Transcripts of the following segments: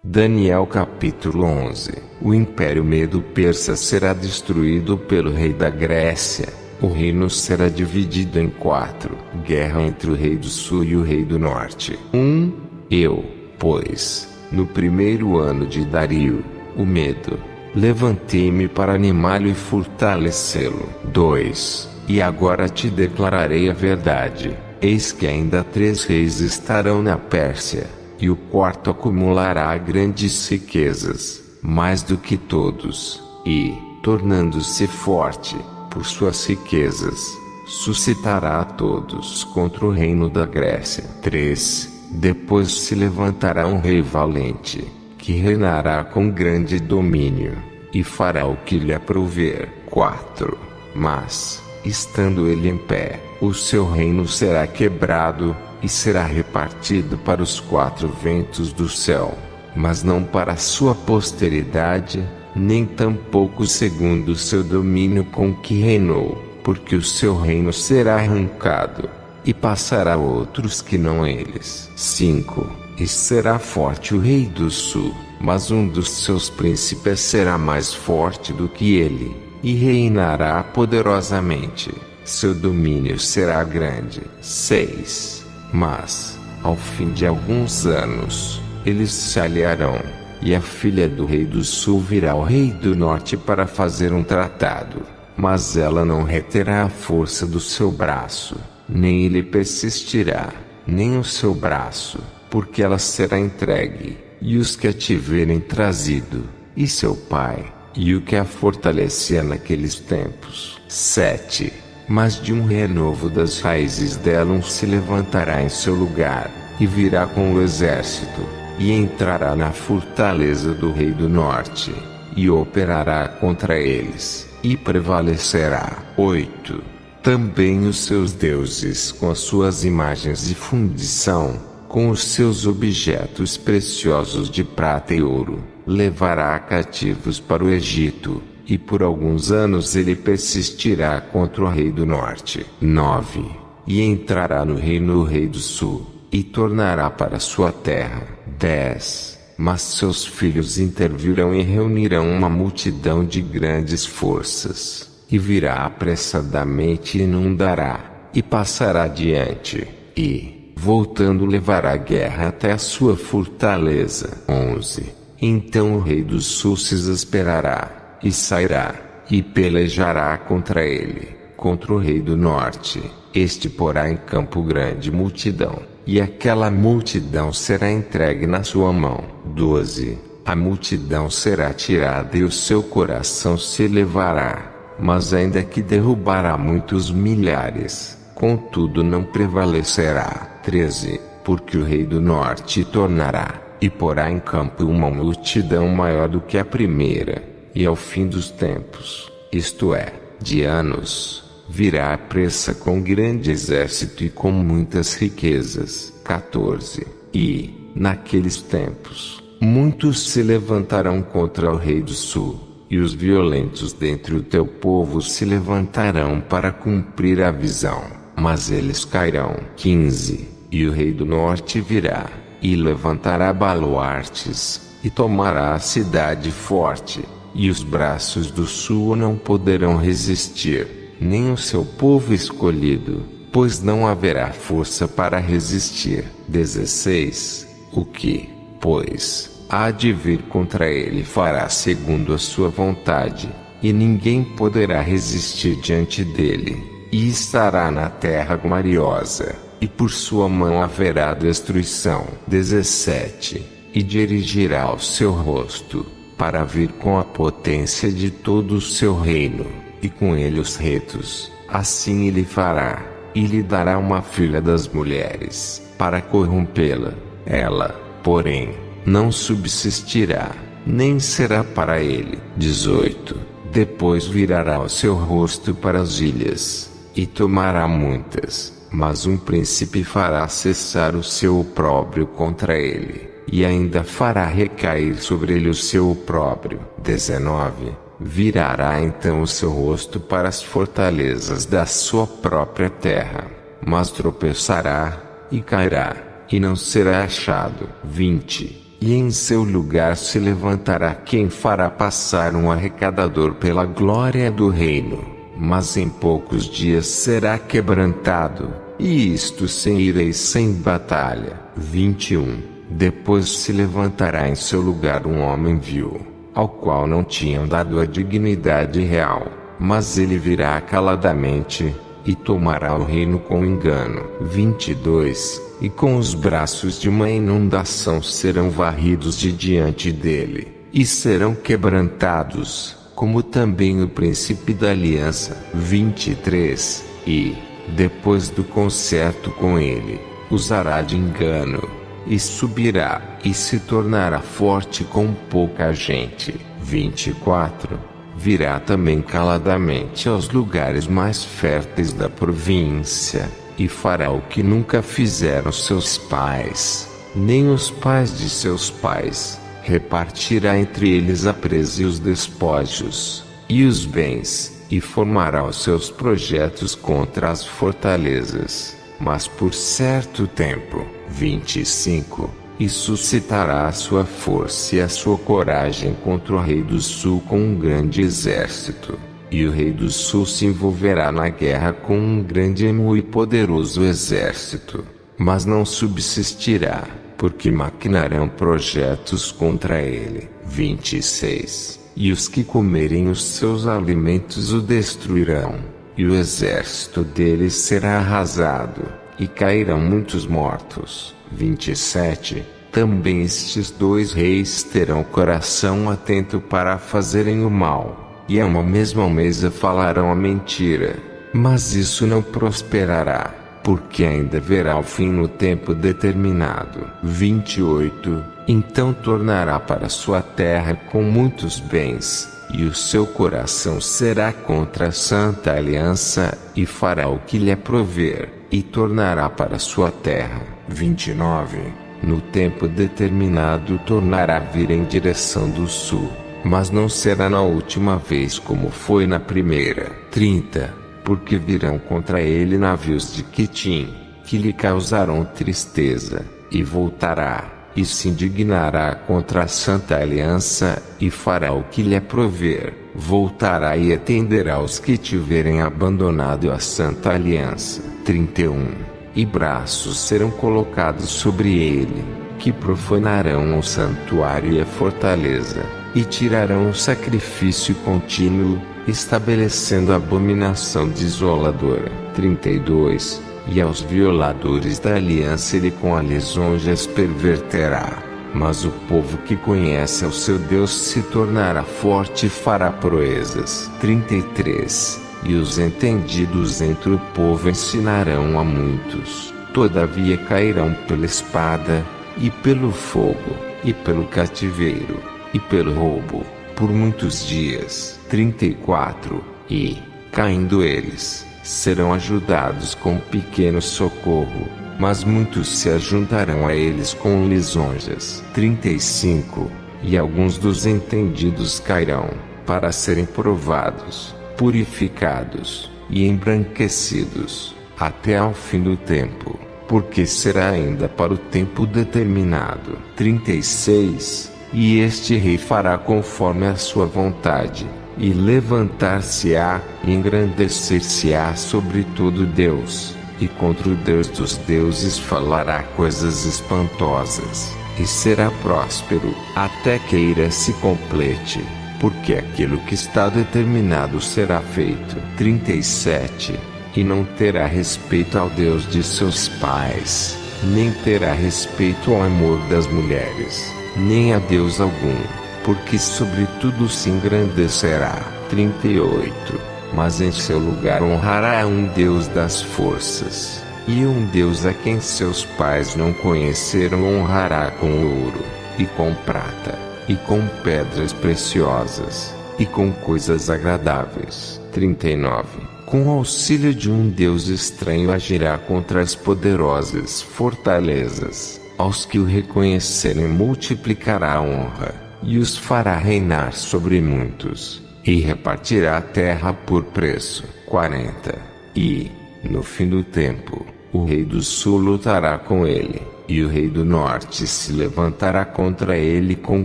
Daniel capítulo 11. O Império Medo-Persa será destruído pelo rei da Grécia. O reino será dividido em 4. Guerra entre o rei do sul e o rei do norte. 1. Eu, pois, no primeiro ano de Dario, o Medo, levantei-me para animá-lo e fortalecê-lo. 2. E agora te declararei a verdade. Eis que ainda 3 reis estarão na Pérsia, e o quarto acumulará grandes riquezas, mais do que todos, e, tornando-se forte, por suas riquezas, suscitará a todos contra o reino da Grécia. 3. Depois se levantará um rei valente, que reinará com grande domínio, e fará o que lhe aprouver. 4. Mas, estando ele em pé, o seu reino será quebrado, e será repartido para os 4 ventos do céu, mas não para a sua posteridade, nem tampouco segundo o seu domínio com que reinou, porque o seu reino será arrancado, e passará a outros que não eles. 5. E será forte o rei do sul, mas um dos seus príncipes será mais forte do que ele, e reinará poderosamente. Seu domínio será grande. 6. Mas, ao fim de alguns anos, eles se aliarão, e a filha do rei do sul virá ao rei do norte para fazer um tratado, mas ela não reterá a força do seu braço, nem ele persistirá, nem o seu braço, porque ela será entregue, e os que a tiverem trazido, e seu pai, e o que a fortalecia naqueles tempos. 7. Mas de um renovo das raízes dela um se levantará em seu lugar, e virá com o exército, e entrará na fortaleza do rei do norte, e operará contra eles, e prevalecerá. 8. Também os seus deuses com as suas imagens de fundição, com os seus objetos preciosos de prata e ouro, levará cativos para o Egito, e por alguns anos ele persistirá contra o rei do norte. 9. E entrará no reino o rei do sul, e tornará para sua terra. 10. Mas seus filhos intervirão e reunirão uma multidão de grandes forças, e virá apressadamente e inundará, e passará adiante, e, voltando levará a guerra até a sua fortaleza. 11. Então o rei do sul se exasperará, e sairá, e pelejará contra ele, contra o rei do norte. Este porá em campo grande multidão, e aquela multidão será entregue na sua mão. 12. A multidão será tirada e o seu coração se elevará, mas ainda que derrubará muitos milhares, contudo não prevalecerá. 13. Porque o rei do norte tornará, e porá em campo uma multidão maior do que a primeira. E ao fim dos tempos, isto é, de anos, virá a pressa com grande exército e com muitas riquezas. 14. E, naqueles tempos, muitos se levantarão contra o rei do sul, e os violentos dentre o teu povo se levantarão para cumprir a visão, mas eles cairão. 15. E o rei do norte virá, e levantará baluartes, e tomará a cidade forte, e os braços do sul não poderão resistir, nem o seu povo escolhido, pois não haverá força para resistir. 16. O que, pois, há de vir contra ele fará segundo a sua vontade, e ninguém poderá resistir diante dele, e estará na terra gloriosa, e por sua mão haverá destruição. 17. E dirigirá o seu rosto, para vir com a potência de todo o seu reino, e com ele os retos. Assim ele fará, e lhe dará uma filha das mulheres, para corrompê-la. Ela, porém, não subsistirá, nem será para ele. 18. Depois virará o seu rosto para as ilhas, e tomará muitas, mas um príncipe fará cessar o seu opróbrio contra ele, e ainda fará recair sobre ele o seu opróbrio. 19. Virará então o seu rosto para as fortalezas da sua própria terra, mas tropeçará, e cairá, e não será achado. 20. E em seu lugar se levantará quem fará passar um arrecadador pela glória do reino, mas em poucos dias será quebrantado, e isto sem ira e sem batalha. 21. Depois se levantará em seu lugar um homem vil, ao qual não tinham dado a dignidade real, mas ele virá caladamente, e tomará o reino com engano. 22. E com os braços de uma inundação serão varridos de diante dele, e serão quebrantados, como também o príncipe da aliança. 23. E, depois do concerto com ele, usará de engano, e subirá, e se tornará forte com pouca gente. 24. Virá também caladamente aos lugares mais férteis da província, e fará o que nunca fizeram seus pais, nem os pais de seus pais. Repartirá entre eles a presa e os despojos, e os bens, e formará os seus projetos contra as fortalezas, mas por certo tempo. 25. E suscitará a sua força e a sua coragem contra o rei do sul com um grande exército. E o rei do sul se envolverá na guerra com um grande e poderoso exército, mas não subsistirá, porque maquinarão projetos contra ele. 26. E os que comerem os seus alimentos o destruirão, e o exército deles será arrasado, e cairão muitos mortos. 27. Também estes dois reis terão coração atento para fazerem o mal, e a uma mesma mesa falarão a mentira, mas isso não prosperará, porque ainda haverá o fim no tempo determinado. 28. Então tornará para sua terra com muitos bens, e o seu coração será contra a santa aliança, e fará o que lhe aprover, e tornará para sua terra. 29. No tempo determinado tornará a vir em direção do sul, mas não será na última vez como foi na primeira. 30. Porque virão contra ele navios de Quitim, que lhe causarão tristeza, e voltará, e se indignará contra a santa aliança, e fará o que lhe aprover, voltará e atenderá os que tiverem abandonado a santa aliança. 31. E braços serão colocados sobre ele, que profanarão o santuário e a fortaleza, e tirarão o sacrifício contínuo, estabelecendo a abominação desoladora. 32. E aos violadores da aliança ele com as lisonjas perverterá, mas o povo que conhece ao seu Deus se tornará forte e fará proezas. 33. E os entendidos entre o povo ensinarão a muitos, todavia cairão pela espada, e pelo fogo, e pelo cativeiro, e pelo roubo, por muitos dias. 34. E, caindo eles, serão ajudados com pequeno socorro, mas muitos se ajuntarão a eles com lisonjas. 35. E alguns dos entendidos cairão, para serem provados, purificados, e embranquecidos, até ao fim do tempo, porque será ainda para o tempo determinado. 36. E este rei fará conforme a sua vontade, e levantar-se-á, e engrandecer-se-á sobre todo Deus, e contra o Deus dos deuses falará coisas espantosas, e será próspero, até que a ira se complete, porque aquilo que está determinado será feito. 37. E não terá respeito ao Deus de seus pais, nem terá respeito ao amor das mulheres, nem a Deus algum, porque sobre tudo se engrandecerá. 38. Mas em seu lugar honrará um Deus das forças, e um Deus a quem seus pais não conheceram honrará com ouro, e com prata, e com pedras preciosas, e com coisas agradáveis. 39. Com o auxílio de um Deus estranho agirá contra as poderosas fortalezas. Aos que o reconhecerem multiplicará a honra, e os fará reinar sobre muitos, e repartirá a terra por preço. 40. E, no fim do tempo, o rei do sul lutará com ele, E o rei do norte se levantará contra ele com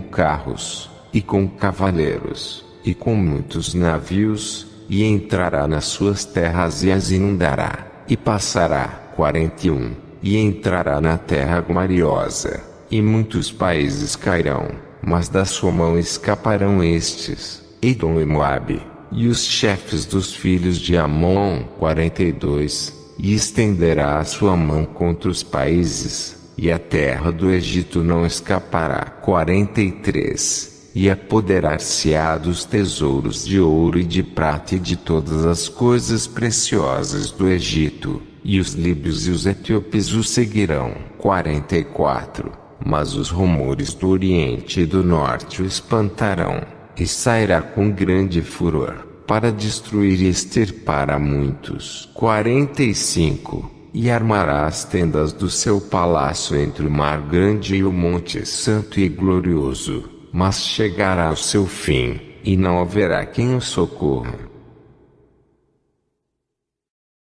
carros, e com cavaleiros, e com muitos navios, e entrará nas suas terras e as inundará, e passará 41, e entrará na terra gloriosa, e muitos países cairão, mas da sua mão escaparão estes, Edom e Moabe, e os chefes dos filhos de Amon. 42, e estenderá a sua mão contra os países, e a terra do Egito não escapará. 43, e apoderar-se-á dos tesouros de ouro e de prata e de todas as coisas preciosas do Egito, e os líbios e os etíopes o seguirão. 44, mas os rumores do Oriente e do Norte o espantarão, e sairá com grande furor, para destruir e extirpar a muitos. 45, e armará as tendas do seu palácio entre o mar grande e o monte santo e glorioso, mas chegará ao seu fim, e não haverá quem o socorra.